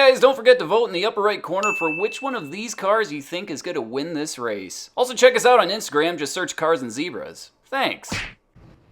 guys, don't forget to vote in the upper right corner for which one of these cars you think is going to win this race. Also check us out on Instagram, just search Cars and Zebras. Thanks.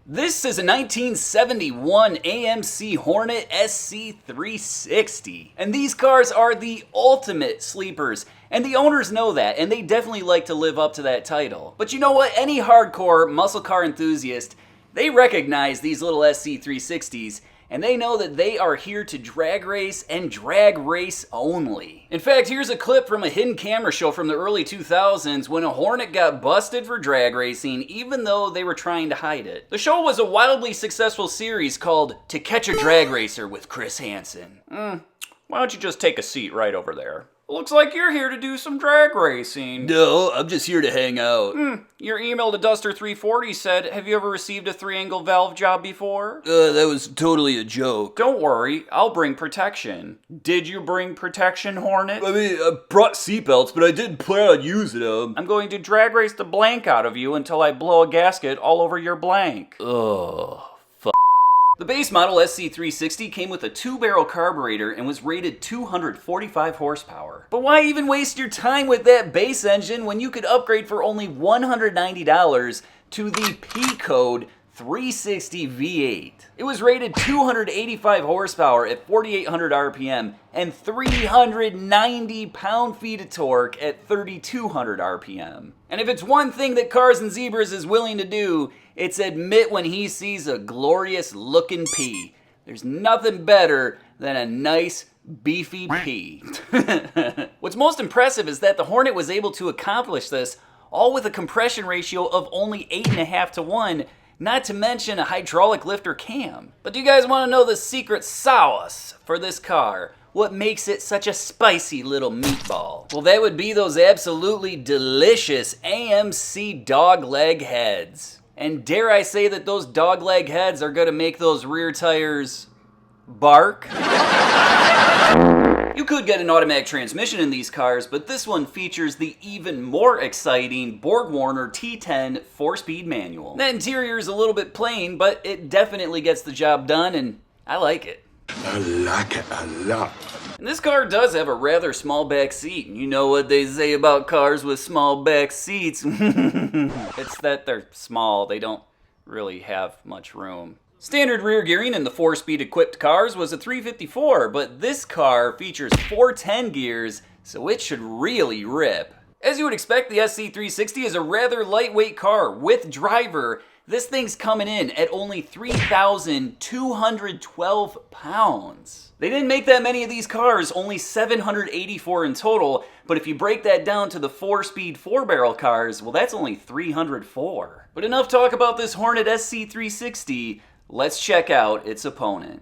This is a 1971 AMC Hornet SC 360. And these cars are the ultimate sleepers. And the owners know that, and they definitely like to live up to that title. But you know what? Any hardcore muscle car enthusiast, they recognize these little SC 360s, and they know that they are here to drag race and drag race only. In fact, here's a clip from a hidden camera show from the early 2000s when a Hornet got busted for drag racing even though they were trying to hide it. The show was a wildly successful series called To Catch a Drag Racer with Chris Hansen. Why don't you just take a seat right over there? Looks like you're here to do some drag racing. No, I'm just here to hang out. Your email to Duster340 said, have you ever received a 3-angle valve job before? That was totally a joke. Don't worry, I'll bring protection. Did you bring protection, Hornet? I mean, I brought seatbelts, but I didn't plan on using them. I'm going to drag race the blank out of you until I blow a gasket all over your blank. Ugh. The base model SC360 came with a 2-barrel carburetor and was rated 245 horsepower. But why even waste your time with that base engine when you could upgrade for only $190 to the P-Code 360 V8? It was rated 285 horsepower at 4,800 RPM and 390 pound-feet of torque at 3,200 RPM. And if it's one thing that Cars and Zebras is willing to do, it's admit when he sees a glorious looking P. There's nothing better than a nice beefy P. What's most impressive is that the Hornet was able to accomplish this all with a compression ratio of only 8.5 to 1, not to mention a hydraulic lifter cam. But do you guys want to know the secret sauce for this car? What makes it such a spicy little meatball? Well, that would be those absolutely delicious AMC dog leg heads. And dare I say that those dog leg heads are gonna make those rear tires bark? You could get an automatic transmission in these cars, but this one features the even more exciting Borg-Warner T10 4-speed manual. The interior is a little bit plain, but it definitely gets the job done, and I like it. I like it a lot. And this car does have a rather small back seat. And you know what they say about cars with small back seats? It's that they're small. They don't really have much room. Standard rear gearing in the 4-speed equipped cars was a 354, but this car features 410 gears, so it should really rip. As you would expect, the SC360 is a rather lightweight car with driver. This thing's coming in at only 3,212 pounds. They didn't make that many of these cars, only 784 in total, but if you break that down to the 4-speed 4-barrel cars, well, that's only 304. But enough talk about this Hornet SC360, let's check out its opponent.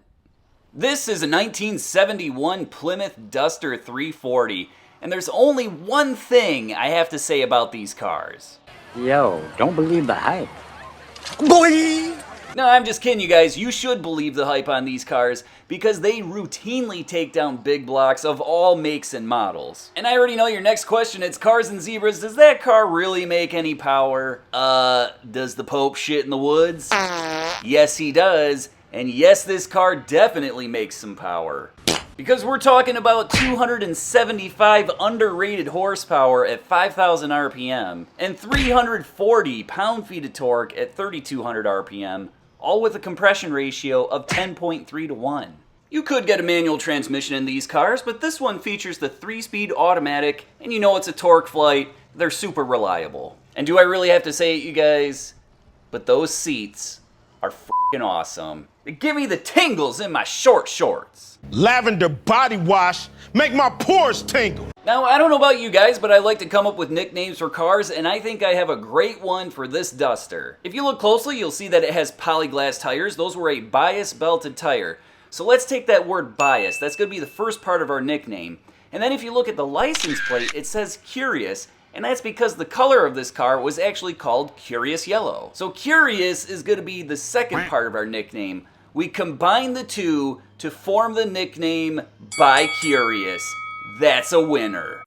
This is a 1971 Plymouth Duster 340, and there's only one thing I have to say about these cars. Yo, don't believe the hype. Boy! No, I'm just kidding, you guys. You should believe the hype on these cars because they routinely take down big blocks of all makes and models. And I already know your next question. It's Cars and Zebras. Does that car really make any power? Does the Pope shit in the woods? Yes, he does. And yes, this car definitely makes some power. Because we're talking about 275 underrated horsepower at 5,000 RPM and 340 pound-feet of torque at 3,200 RPM, all with a compression ratio of 10.3 to 1. You could get a manual transmission in these cars, but this one features the 3-speed automatic, and you know it's a torque flight. They're super reliable. And do I really have to say it, you guys? But those seats are f***ing awesome. They give me the tingles in my short shorts. Lavender body wash make my pores tingle. Now, I don't know about you guys, but I like to come up with nicknames for cars, and I think I have a great one for this Duster. If you look closely, you'll see that it has Polyglas tires. Those were a bias belted tire. So let's take that word bias. That's going to be the first part of our nickname. And then if you look at the license plate, it says Curious, and that's because the color of this car was actually called Curious Yellow. So Curious is going to be the second part of our nickname. We combine the two to form the nickname By Curious. That's a winner.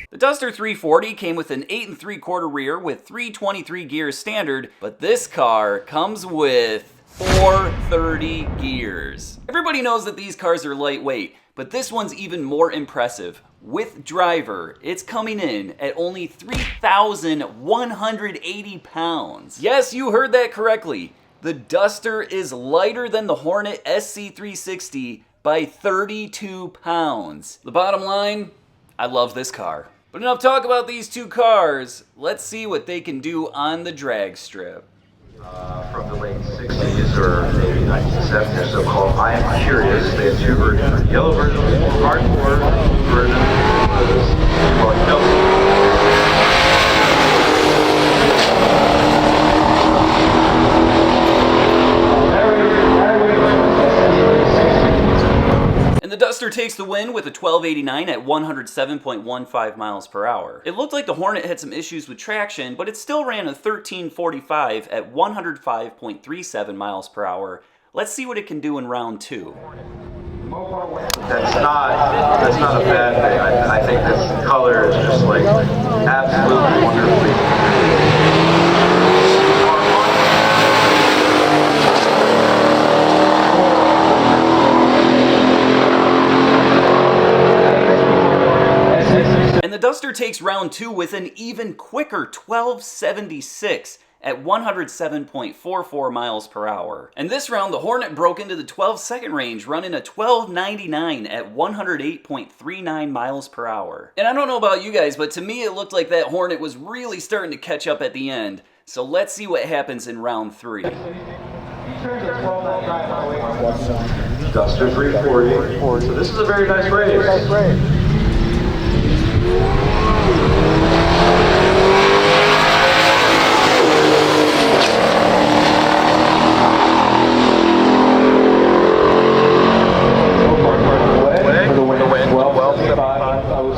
The Duster 340 came with an 8 3/4 rear with 323 gears standard, but this car comes with 430 gears. Everybody knows that these cars are lightweight, but this one's even more impressive. With driver, it's coming in at only 3,180 pounds. Yes, you heard that correctly. The Duster is lighter than the Hornet SC 360 by 32 pounds. The bottom line, I love this car. But enough talk about these two cars. Let's see what they can do on the drag strip. From the late 60s or maybe 1970s, so called I Am Curious. They have two versions. The yellow version was more hardcore version was called And the Duster takes the win with a 1289 at 107.15 miles per hour. It looked like the Hornet had some issues with traction, but it still ran a 1345 at 105.37 miles per hour. Let's see what it can do in round 2. That's not a bad thing. I think this color is just like absolutely wonderfully. And the Duster takes round 2 with an even quicker 1276 at 107.44 miles per hour. And this round, the Hornet broke into the 12-second range, running a 1299 at 108.39 miles per hour. And I don't know about you guys, but to me it looked like that Hornet was really starting to catch up at the end. So let's see what happens in round 3. Duster 340. So this is a very nice race.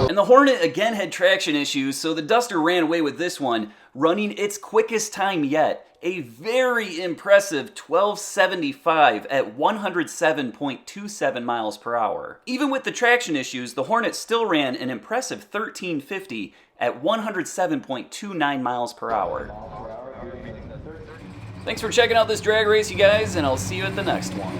And the Hornet again had traction issues, so the Duster ran away with this one, running its quickest time yet, a very impressive 1275 at 107.27 miles per hour. Even with the traction issues, the Hornet still ran an impressive 1350 at 107.29 miles per hour. Thanks for checking out this drag race, you guys, and I'll see you at the next one.